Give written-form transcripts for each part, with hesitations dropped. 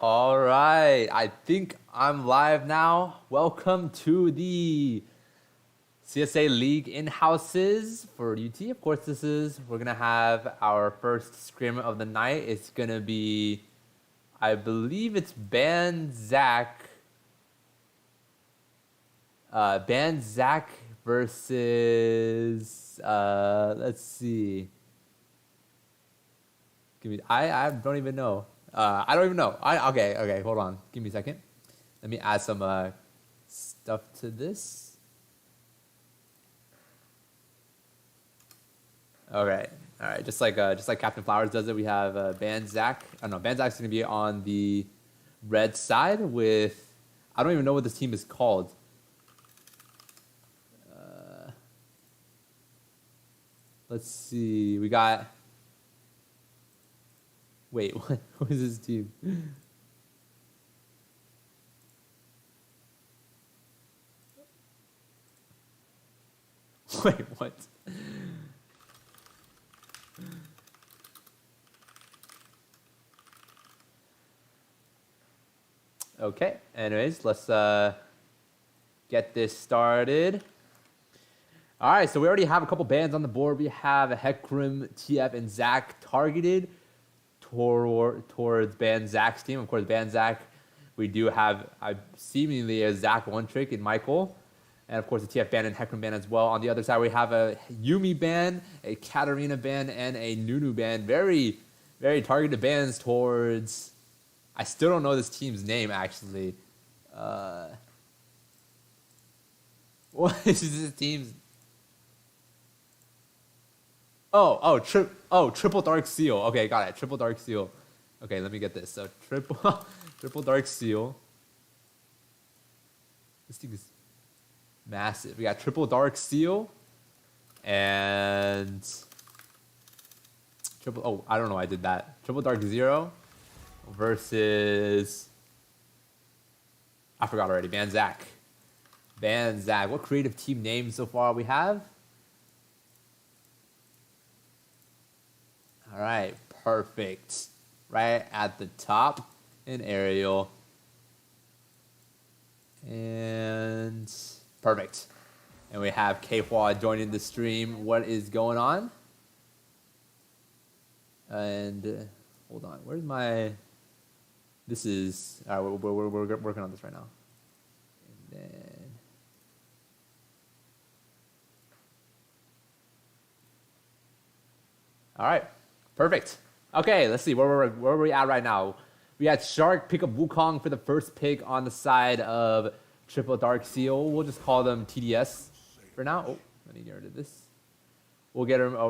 All right, I think I'm live now. Welcome to the CSA League in-houses for UT. Of course, we're going to have our first scrim of the night. It's going to be, I believe it's Ban Zach versus, let's see. I don't even know. I don't even know. Okay, hold on. Give me a second. Let me add some stuff to this. All right. Just like Captain Flowers does it, we have Ban Zach. I don't know. Ban Zach's gonna be on the red side with. I don't even know what this team is called. Let's see. We got. Wait, what is this team? Wait, what? Okay, anyways, let's get this started. All right, so we already have a couple bans on the board. We have Hekrim, TF, and Zach targeted towards Ban Zach's team. Of course, Ban Zach, we do have seemingly a Zach one trick in Michael. And of course, a TF ban and Hekrim ban as well. On the other side, we have a Yumi ban, a Katarina ban, and a Nunu ban. Very, very targeted bans towards... I still don't know this team's name, actually. What is this team's... Triple Dark Seal. Okay, got it. Triple Dark Seal. Okay, let me get this. So triple Dark Seal. This thing is massive. We got Triple Dark Seal and triple. Oh, I don't know why I did that. Triple Dark Zero versus. I forgot already. Ban Zach. What creative team names so far we have? All right, perfect. Right at the top in Ariel. And perfect. And we have K-Hua joining the stream. What is going on? And hold on, where's my... This is... All right, we're working on this right now. And then... All right. Perfect. Okay, let's see. Where are we at right now? We had Shark pick up Wukong for the first pick on the side of Triple Dark Seal. We'll just call them TDS for now. Oh, I need to get rid of this. We'll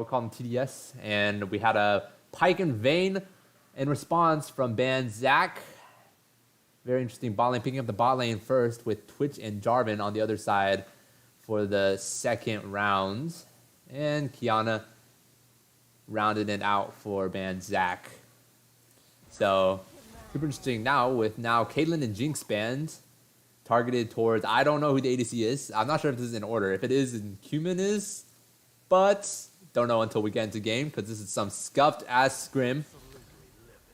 call them TDS. And we had a Pike and Vayne in response from Ban Zach. Very interesting bot lane. Picking up the bot lane first with Twitch and Jarvan on the other side for the second round. And Kiana rounded it out for Ban Zach. So, super interesting now with Caitlyn and Jinx bans targeted towards, I don't know who the ADC is. I'm not sure if this is in order. If it is, then Cumin is. But, don't know until we get into game because this is some scuffed ass scrim.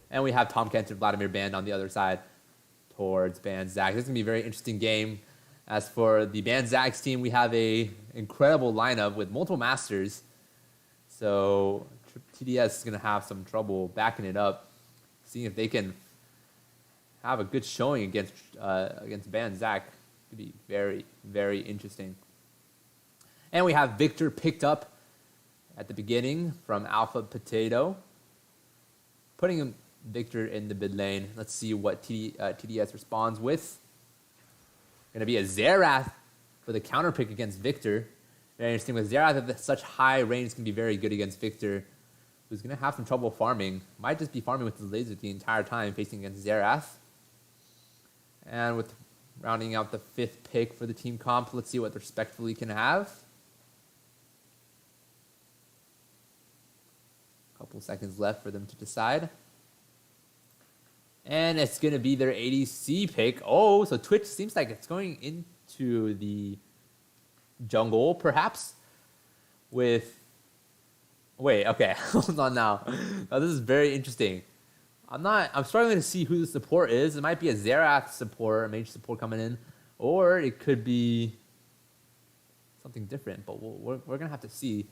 And we have Tom Kent and Vladimir banned on the other side towards Ban Zach. This is going to be a very interesting game. As for the Ban Zach's team, we have a incredible lineup with multiple masters. So TDS is going to have some trouble backing it up, seeing if they can have a good showing against Ban Zach. Could be very, very interesting. And we have Victor picked up at the beginning from Alpha Potato, putting him Victor in the mid lane. Let's see what TDS responds with. Going to be a Xerath for the counter pick against Victor. Very interesting with Xerath at such high range can be very good against Victor, who's going to have some trouble farming. Might just be farming with his laser the entire time facing against Xerath. And with rounding out the 5th pick for the team comp, let's see what they respectfully can have. Couple seconds left for them to decide. And it's going to be their ADC pick. Oh, so Twitch seems like it's going into the jungle, perhaps, with... Wait, okay, hold on now. Now, this is very interesting. I'm struggling to see who the support is. It might be a Xerath support, a mage support coming in, or it could be something different. But we're gonna have to see,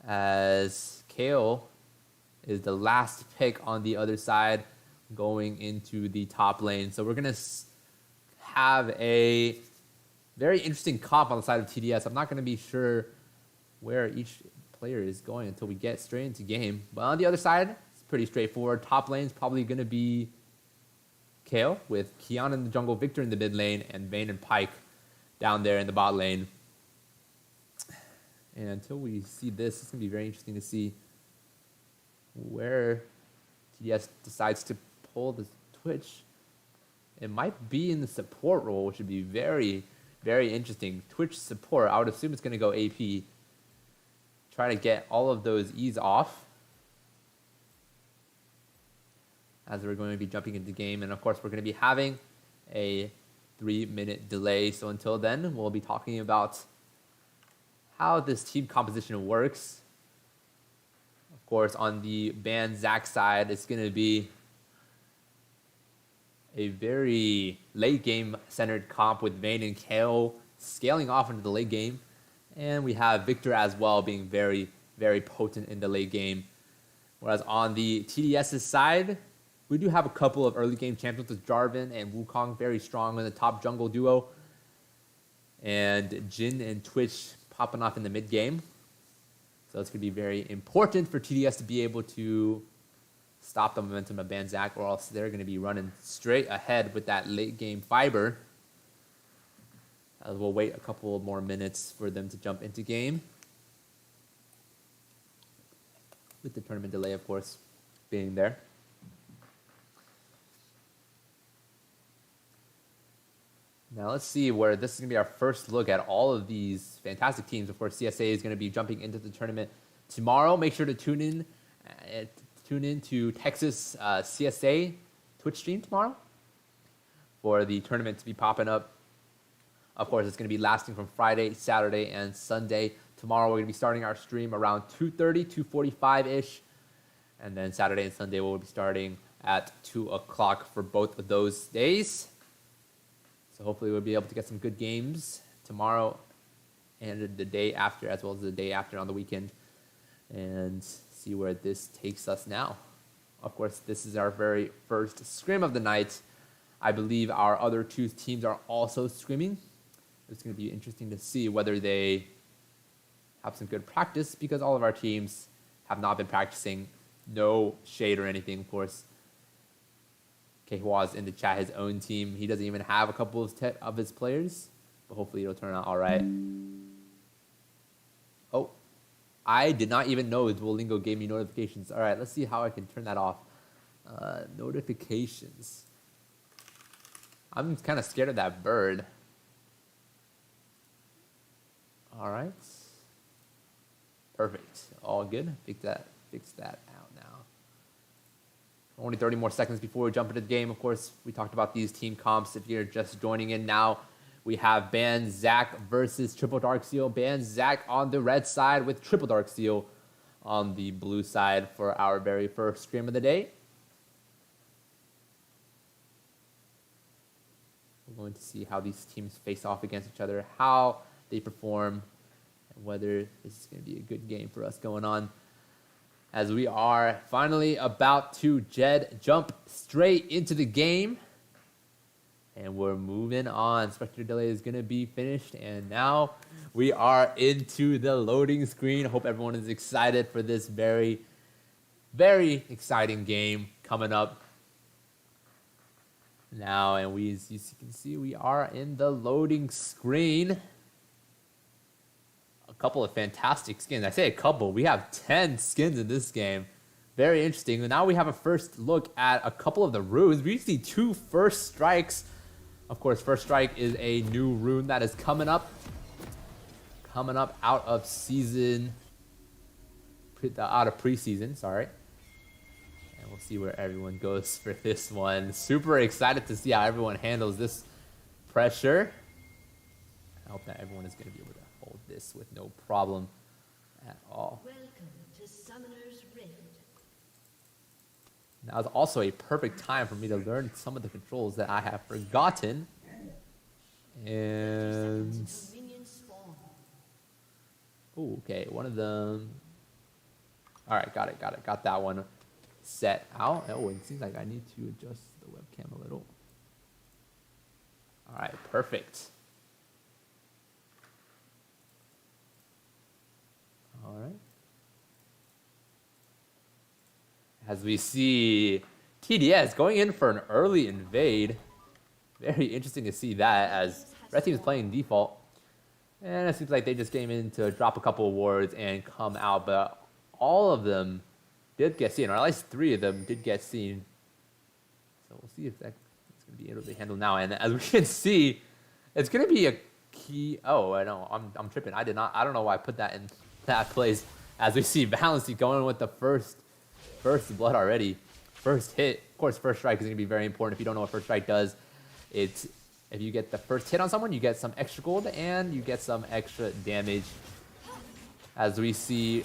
as Kale is the last pick on the other side, going into the top lane. So we're gonna have a very interesting comp on the side of TDS. I'm not gonna be sure where each player is going until we get straight into game. But on the other side, it's pretty straightforward. Top lane is probably going to be Kale, with Kiana in the jungle, Victor in the mid lane, and Vayne and Pyke down there in the bot lane. And until we see this, it's going to be very interesting to see where TDS decides to pull the Twitch. It might be in the support role, which would be very, very interesting. Twitch support, I would assume it's going to go AP. Try to get all of those E's off as we're going to be jumping into the game. And of course, we're going to be having a 3-minute delay. So until then, we'll be talking about how this team composition works. Of course, on the Ban Zac side, it's going to be a very late game centered comp with Vayne and Kale scaling off into the late game. And we have Victor as well being very, very potent in the late game. Whereas on the TDS's side, we do have a couple of early game champions with Jarvan and Wukong very strong in the top jungle duo. And Jin and Twitch popping off in the mid game. So it's going to be very important for TDS to be able to stop the momentum of Ban Zac, or else they're going to be running straight ahead with that late game fiber. We'll wait a couple more minutes for them to jump into game. With the tournament delay, of course, being there. Now let's see where this is going to be our first look at all of these fantastic teams. Of course, CSA is going to be jumping into the tournament tomorrow. Make sure to tune in to Texas CSA Twitch stream tomorrow for the tournament to be popping up. Of course, it's going to be lasting from Friday, Saturday, and Sunday. Tomorrow, we're going to be starting our stream around 2:30, 2:45-ish. And then Saturday and Sunday, we'll be starting at 2 o'clock for both of those days. So hopefully, we'll be able to get some good games tomorrow and the day after, as well as the day after on the weekend. And see where this takes us now. Of course, this is our very first scrim of the night. I believe our other two teams are also scrimming. It's going to be interesting to see whether they have some good practice, because all of our teams have not been practicing. No shade or anything, of course. Kehua's in the chat, his own team. He doesn't even have a couple of his players, but hopefully it'll turn out all right. Oh, I did not even know Duolingo gave me notifications. All right, let's see how I can turn that off. Notifications. I'm kind of scared of that bird. All right. Perfect. All good. Fix that out now. Only 30 more seconds before we jump into the game. Of course, we talked about these team comps. If you're just joining in now, we have Ban Zac versus Triple Dark Seal. Ban Zac on the red side with Triple Dark Seal on the blue side for our very first scrim of the day. We're going to see how these teams face off against each other, how they perform, and whether this is going to be a good game for us going on. As we are finally about to jump straight into the game. And we're moving on. Spectator delay is going to be finished. And now we are into the loading screen. I hope everyone is excited for this very, very exciting game coming up now. And as you can see, we are in the loading screen. A couple of fantastic skins. I say a couple. We have 10 skins in this game. Very interesting. And now we have a first look at a couple of the runes. We see 2 first strikes. Of course, first strike is a new rune that is coming up out of season, out of preseason, sorry. And we'll see where everyone goes for this one. Super excited to see how everyone handles this pressure. I hope that everyone is going to be able to hold this with no problem at all. Welcome to Summoner's Rift. That was also a perfect time for me to learn some of the controls that I have forgotten. And... Ooh, okay, one of them... Alright, got it. Got that one set out. Oh, it seems like I need to adjust the webcam a little. Alright, perfect. Alright. As we see TDS going in for an early invade. Very interesting to see that as red team is playing default. And it seems like they just came in to drop a couple of wards and come out, but all of them did get seen, or at least 3 of them did get seen. So we'll see if that's going to be able to handle now. And as we can see, it's going to be a key. Oh, I know, I'm tripping. I don't know why I put that in that place. As we see Valency going with the first blood already. First hit. Of course, first strike is going to be very important. If you don't know what first strike does, it's if you get the first hit on someone, you get some extra gold and you get some extra damage. As we see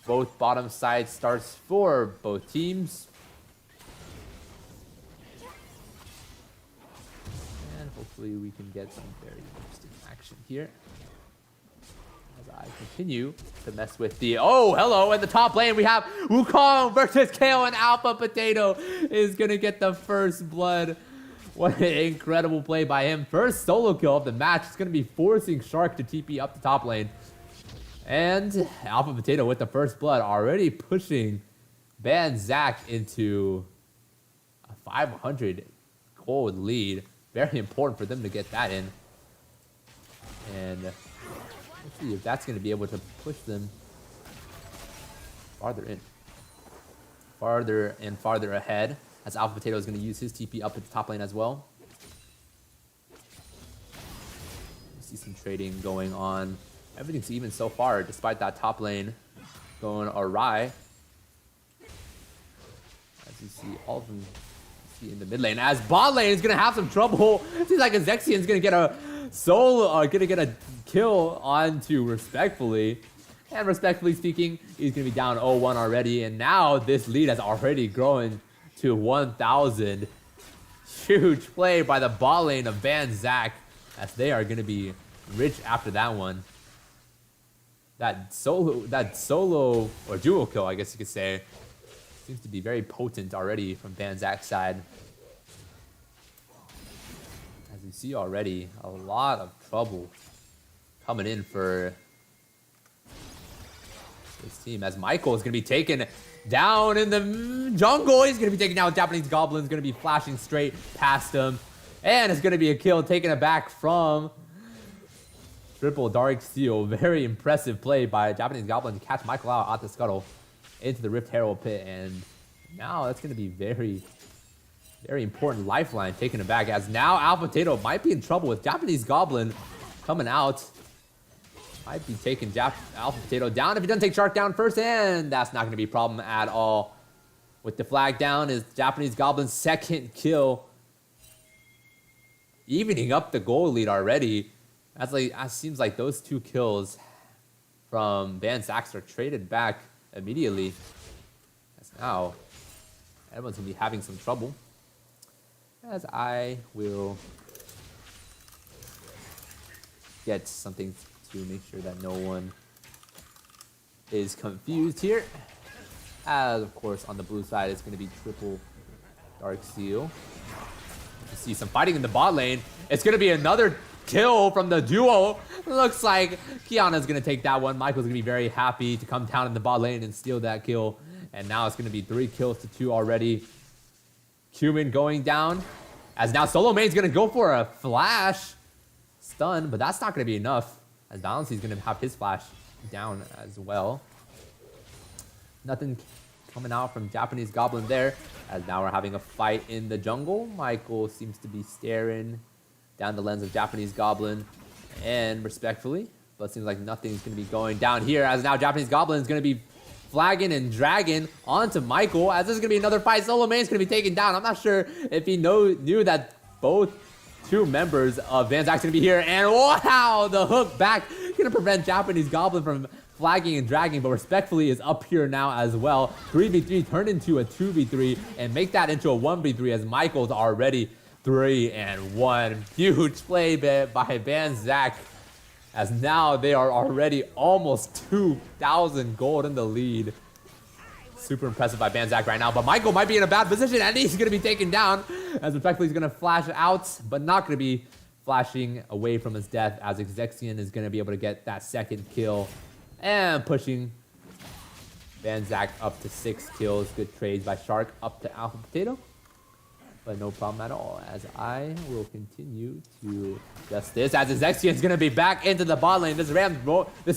both bottom side starts for both teams. And hopefully we can get some very interesting action here. As I continue to mess with the... Oh, hello! In the top lane, we have Wukong versus KO, and Alpha Potato is going to get the first blood. What an incredible play by him. First solo kill of the match. It's going to be forcing Shark to TP up the top lane. And Alpha Potato with the first blood already pushing Van Zach into a 500 gold lead. Very important for them to get that in. And let's see if that's going to be able to push them farther in. Farther and farther ahead. As Alpha Potato is going to use his TP up at the top lane as well. We see some trading going on. Everything's even so far, despite that top lane going awry. As you see, all of them in the mid lane. As bot lane is going to have some trouble. It seems like Zexian is going to get a kill onto Respectfully. And respectfully speaking, he's going to be down 0-1 already. And now this lead has already grown to 1,000. Huge play by the bot lane of Van Zach, as they are going to be rich after that one. That solo or duo kill, I guess you could say, seems to be very potent already from Van Zach's side. As you see already, a lot of trouble coming in for this team, as Michael is going to be taken down in the jungle. He's going to be taken down. Japanese Goblin is going to be flashing straight past him. And it's going to be a kill taken it back from Triple Dark Steel. Very impressive play by Japanese Goblin to catch Michael out at the scuttle into the Rift Herald pit. And now that's going to be very, very important lifeline taking it back, as now Alpha Potato might be in trouble with Japanese Goblin coming out. Might be taking Alpha Potato down if he doesn't take Shark down first, and that's not going to be a problem at all. With the flag down is Japanese Goblin's second kill, evening up the goal lead already. That's like, it seems like those 2 kills from Van Zach are traded back immediately. As now everyone's going to be having some trouble. As I will get something to make sure that no one is confused here. As of course on the blue side it's going to be Triple Dark Seal. You see some fighting in the bot lane. It's going to be another kill from the duo. Looks like Kiana's going to take that one. Michael's going to be very happy to come down in the bot lane and steal that kill. And now it's going to be 3 kills to 2 already. Cumin going down. As now Solo Main's going to go for a flash stun, but that's not going to be enough, as Valency's going to have his flash down as well. Nothing coming out from Japanese Goblin there, as now we're having a fight in the jungle. Michael seems to be staring down the lens of Japanese Goblin, and respectfully, but it seems like nothing's going to be going down here, as now Japanese Goblin is going to be flagging and dragging onto Michael, as this is going to be another fight. Solo Main's going to be taken down. I'm not sure if he knew that both 2 members of Van Zach's going to be here, and wow, the hook back going to prevent Japanese Goblin from flagging and dragging, but respectfully is up here now as well. 3v3 turned into a 2v3 and make that into a 1v3 as Michael's already 3-1. Huge play by Banzak, as now they are already almost 2,000 gold in the lead. Super impressive by Banzak right now, but Michael might be in a bad position and he's going to be taken down as respectfully he's going to flash out, but not going to be flashing away from his death as Exexian is going to be able to get that second kill and pushing Banzak up to 6 kills. Good trades by Shark up to Alpha Potato, but no problem at all as I will continue to just this as Exexian is going to be back into the bot lane. This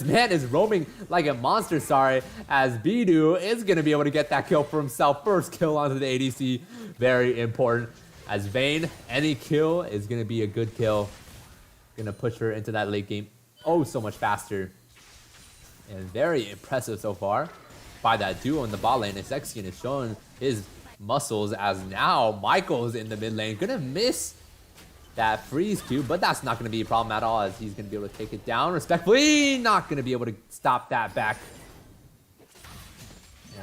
man is roaming like a monster, sorry, as Ddeo is going to be able to get that kill for himself. First kill onto the ADC, very important. As Vayne, any kill is going to be a good kill. Going to push her into that late game oh so much faster. And very impressive so far by that duo in the bot lane. Exexian is showing his muscles as now Michael's in the mid lane. Going to miss that freeze Q, but that's not going to be a problem at all as he's going to be able to take it down respectfully. Not going to be able to stop that back.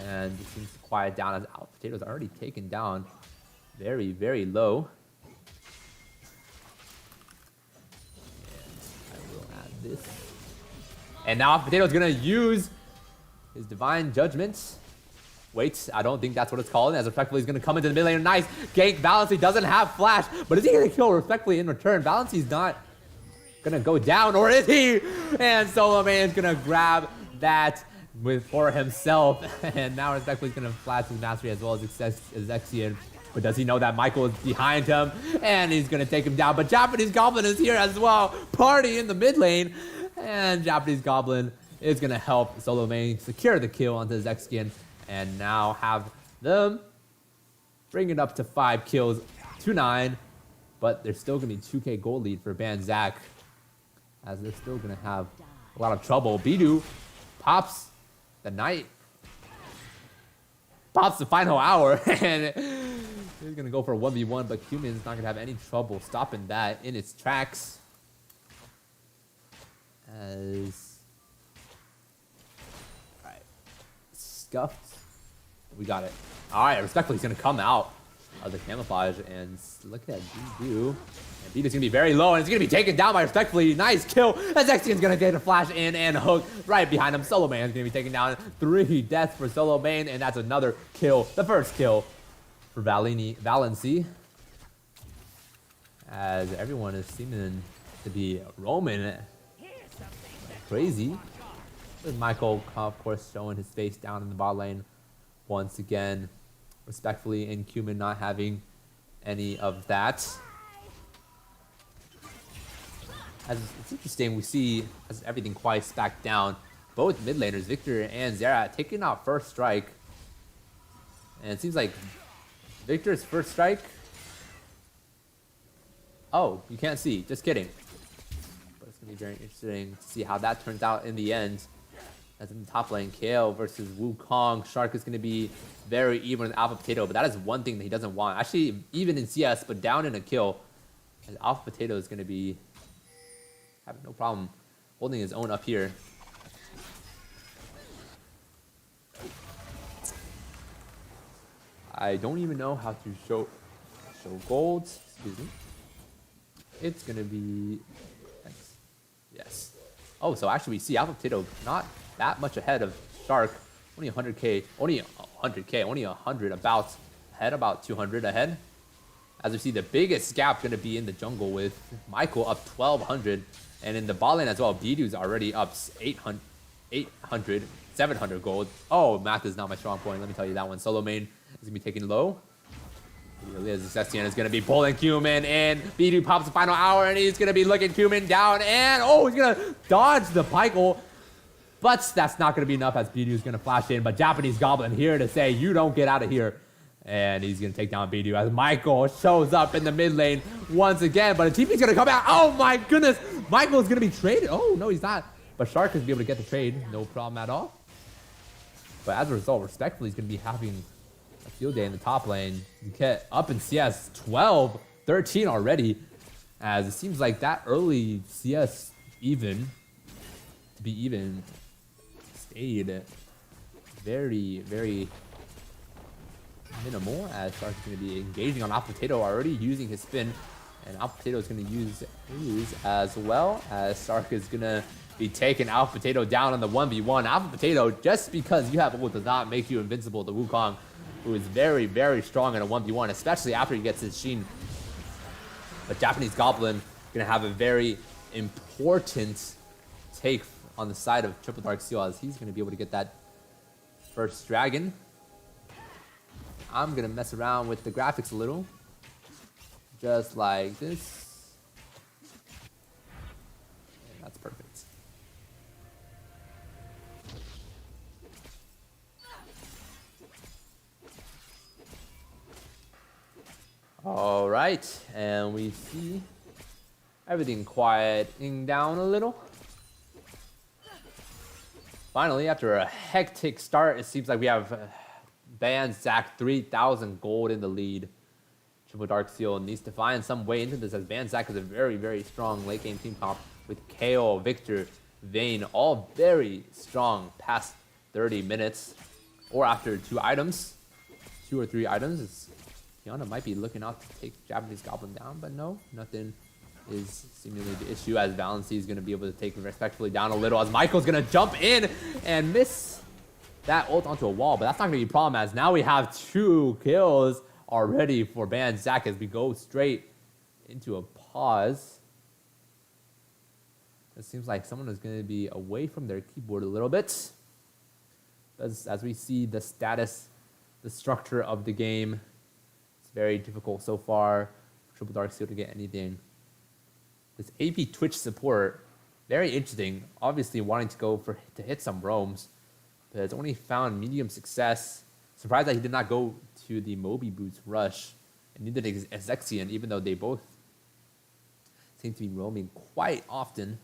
And it seems to quiet down as Alpha Potato's already taken down. Very, very low. And I will add this. And now Alpha Potato's gonna use his Divine Judgment. Wait, I don't think that's what it's called. As respectfully he's gonna come into the mid lane. Nice gank. Valency doesn't have flash, but is he gonna kill respectfully in return? Valency's not gonna go down, or is he? And Solo Man's gonna grab that for himself. And now respectfully he's gonna flash his mastery as well as Exexian. But does he know that Michael is behind him? And he's going to take him down. But Japanese Goblin is here as well. Party in the mid lane. And Japanese Goblin is going to help Solo Main secure the kill onto Exexian. And now have them bring it up to 5 kills to 9. But there's still going to be 2k gold lead for Banzak, as they're still going to have a lot of trouble. Ddeo pops the Knight. Pops the final hour. And he's going to go for a 1v1, but Cumin's not going to have any trouble stopping that in its tracks. As... Alright. Scuffed. We got it. Alright, respectfully, he's going to come out of the camouflage, and look at Ddeo. And Ddeo's going to be very low, and it's going to be taken down by respectfully. Nice kill. Exexian's going to get a flash in and hook right behind him. Solo Man's going to be taken down. 3 deaths for Solo Man, and that's another kill. The first kill for Valency, as everyone is seeming to be roaming like crazy. With Michael, of course, showing his face down in the bot lane once again, respectfully, and Cumin not having any of that. As it's interesting, we see as everything quiets back down, both mid laners, Victor and Xerath, taking out first strike, and it seems like Victor's first strike. Oh, you can't see. Just kidding. But it's going to be very interesting to see how that turns out in the end. As in the top lane, Kale versus Wukong. Shark is going to be very even with Alpha Potato, but that is one thing that he doesn't want. Actually, even in CS, but down in a kill. And Alpha Potato is going to be having no problem holding his own up here. I don't even know how to show gold. Excuse me. It's gonna be yes. Oh, so actually we see Alpha Potato not that much ahead of Shark. Only 100k, only 100 about ahead, about 200 ahead. As we see, the biggest gap gonna be in the jungle with Michael up 1200, and in the bot lane as well. Bdeo's already up 800, 700 gold. Oh, math is not my strong point. Let me tell you that one. Solo Main is gonna be taking low. Exexian is gonna be pulling Cumin in. Ddeo pops the final hour, and he's gonna be looking Cumin down, and oh, he's gonna dodge the Pykel. But that's not gonna be enough as Ddeo is gonna flash in. But Japanese Goblin here to say, you don't get out of here. And he's gonna take down Ddeo as Michael shows up in the mid lane once again. But a TP's gonna come out. Oh my goodness! Michael's gonna be traded. Oh no, he's not. But Shark is gonna be able to get the trade, no problem at all. But as a result, respectfully, he's gonna be having a field day in the top lane. You get up in CS 12, 13 already. As it seems like that early CS even, to be even, aid very, very minimal, as Shark is going to be engaging on Alpha Potato already, using his spin. And Alpha Potato is going to use Ooze as well, as Shark is going to be taking Alpha Potato down on the 1v1. Alpha Potato, just because you have ult does not make you invincible to Wukong, who is very, very strong in a 1v1, especially after he gets his Sheen. But Japanese Goblin going to have a very important take on the side of Triple Dark Seal, as he's going to be able to get that first dragon. I'm going to mess around with the graphics a little. Just like this. And that's perfect. All right, and we see everything quieting down a little. Finally, after a hectic start, it seems like we have Ban Zac 3,000 gold in the lead. Triple Dark Seal needs to find some way into this, as Ban Zac is a very, very strong late game team comp with KO, Victor, Vayne, all very strong past 30 minutes or after 2 items, 2 or 3 items. Kiana might be looking out to take Japanese Goblin down, but no, nothing is seemingly the issue, as Valency is going to be able to take him respectfully down a little, as Michael's going to jump in and miss that ult onto a wall. But that's not going to be a problem, as now we have 2 kills already for Ban Zac, as we go straight into a pause. It seems like someone is going to be away from their keyboard a little bit. As we see the status, the structure of the game, it's very difficult so far for Triple Dark Seal to get anything. This AP Twitch support, very interesting. Obviously wanting to go to hit some roams, but it's only found medium success. Surprised that he did not go to the Moby Boots rush, and neither did Ezexian, even though they both seem to be roaming quite often.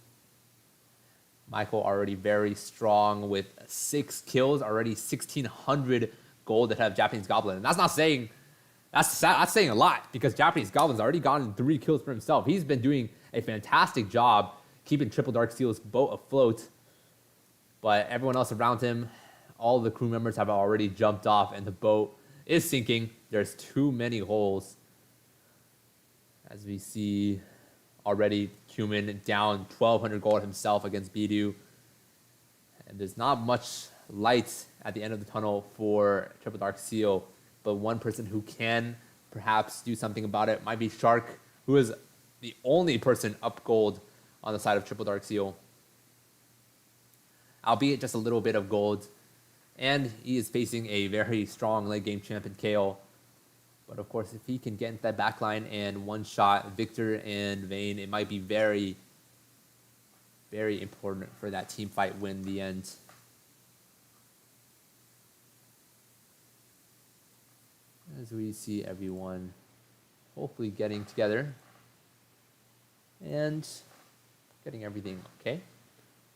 Michael already very strong with 6 kills, already 1,600 gold that have Japanese Goblin. And that's not saying, that's saying a lot, because Japanese Goblin's already gotten 3 kills for himself. He's been doing a fantastic job keeping Triple Dark Seal's boat afloat. But everyone else around him, all the crew members have already jumped off, and the boat is sinking. There's too many holes. As we see already, Cumin down 1,200 gold himself against Ddeo. And there's not much light at the end of the tunnel for Triple Dark Seal, but one person who can perhaps do something about it might be Shark, who is the only person up gold on the side of Triple Dark Seal, albeit just a little bit of gold. And he is facing a very strong late game champion, KO. But of course, if he can get into that backline and one-shot Victor and Vayne, it might be very, very important for that team fight win in the end. As we see everyone hopefully getting together and getting everything okay.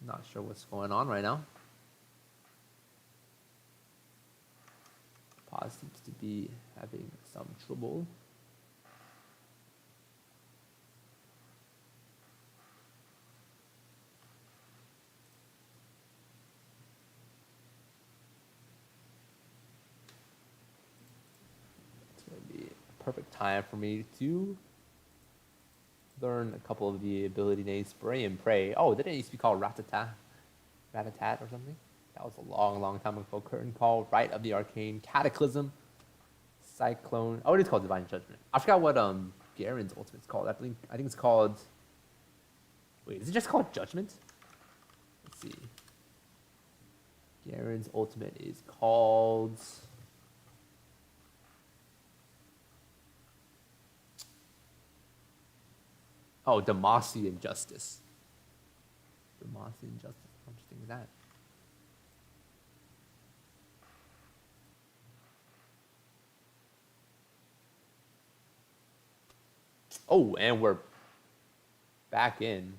Not sure what's going on right now. Pause seems to be having some trouble. It's going to be a perfect time for me to learn a couple of the ability names. Spray and Pray. Oh, didn't it used to be called Ratata? Ratatat or something? That was a long, long time ago. Curtain Call, Rite of the Arcane, Cataclysm, Cyclone. Oh, it is called Divine Judgment. I forgot what Garen's ultimate is called. I think it's called. Wait, is it just called Judgment? Let's see. Garen's ultimate is called. Oh, Demacian Justice. Demacian Justice. How interesting is that? Oh, and we're back in.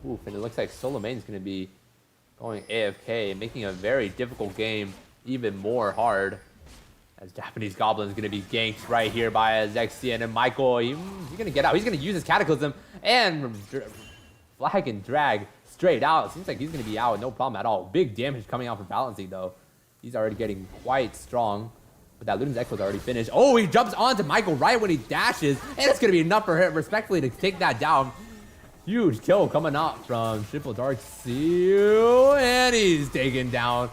Oof, and it looks like Solomane's going to be going AFK, making a very difficult game even more hard. As Japanese Goblin is going to be ganked right here by Zexian and Michael. He's going to get out. He's going to use his Cataclysm and flag and drag straight out. Seems like he's going to be out. No problem at all. Big damage coming out for balancing, though. He's already getting quite strong. But that Luden's Echo is already finished. Oh, he jumps onto Michael right when he dashes. And it's going to be enough for him, respectfully, to take that down. Huge kill coming out from Triple Dark Seal. And he's taken down.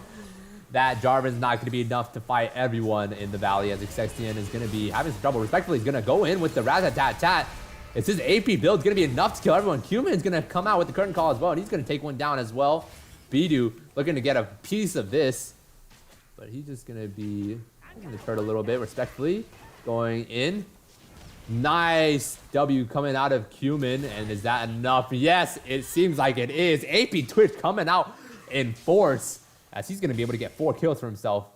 That Jarvan's not going to be enough to fight everyone in the valley, as Xexian is going to be having some trouble. Respectfully, he's going to go in with the Rat-a-tat-tat. It's his AP build. It's going to be enough to kill everyone. Cuman's going to come out with the curtain call as well, and he's going to take one down as well. Ddeo looking to get a piece of this, but he's just going to be the turret a little bit, respectfully. Going in. Nice W coming out of Cuman, and is that enough? Yes, it seems like it is. AP Twitch coming out in force, as he's going to be able to get 4 kills for himself.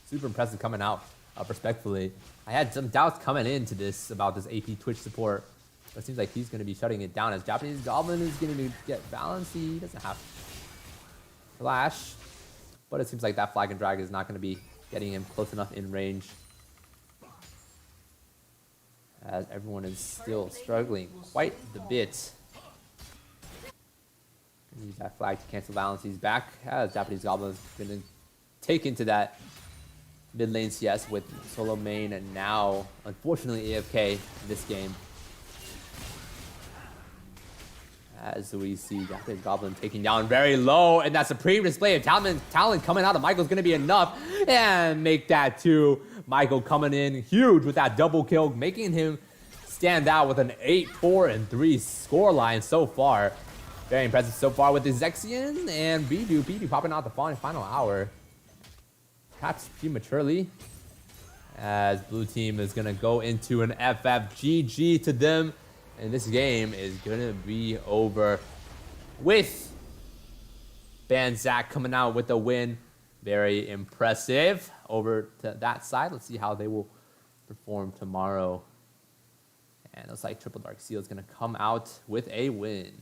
Super impressive coming out, respectfully. I had some doubts coming into this about this AP Twitch support. But it seems like he's going to be shutting it down, as Japanese Goblin is going to get balanced. He doesn't have Flash. But it seems like that Flag and Drag is not going to be getting him close enough in range, as everyone is still struggling quite the bit. Use that flag to cancel balance. He's back, as Japanese Goblin is going to take into that mid lane CS with solo main, and now, unfortunately, AFK in this game. As we see Japanese Goblin taking down very low, and that supreme display of talent coming out of Michael is going to be enough, and make that 2. Michael coming in huge with that double kill, making him stand out with an 8-4-3 scoreline so far. Very impressive so far with the Zexian and Ddeo popping out the final hour. Perhaps prematurely, as blue team is going to go into an FFGG to them. And this game is going to be over with Banzak coming out with a win. Very impressive. Over to that side. Let's see how they will perform tomorrow. And it looks like Triple Dark Seal is going to come out with a win.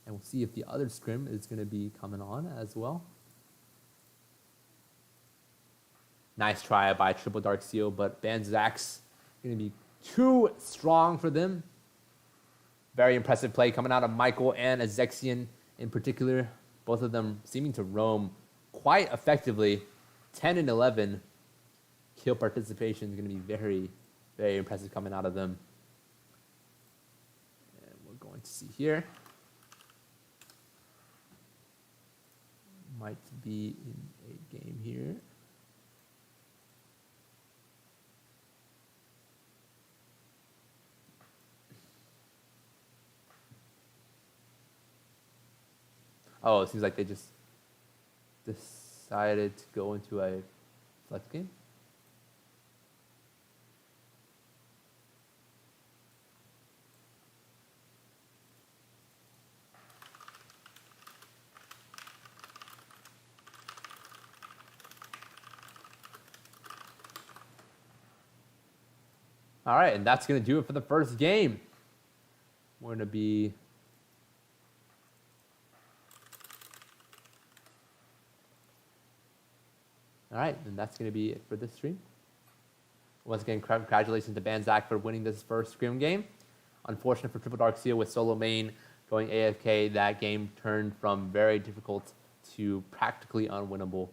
And we'll see if the other scrim is going to be coming on as well. Nice try by Triple Dark Seal, but Banzak's going to be too strong for them. Very impressive play coming out of Michael and Zexian in particular. Both of them seeming to roam quite effectively. 10 and 11. Kill participation is going to be very, very impressive coming out of them. And we're going to see here. Might be in a game here. Oh, it seems like they just decided to go into a flex game. All right, and that's going to do it for the first game. We're going to be... All right, and that's going to be it for this stream. Once again, congratulations to Banzak for winning this first scrim game. Unfortunate for Triple Dark Seal with solo main going AFK. That game turned from very difficult to practically unwinnable.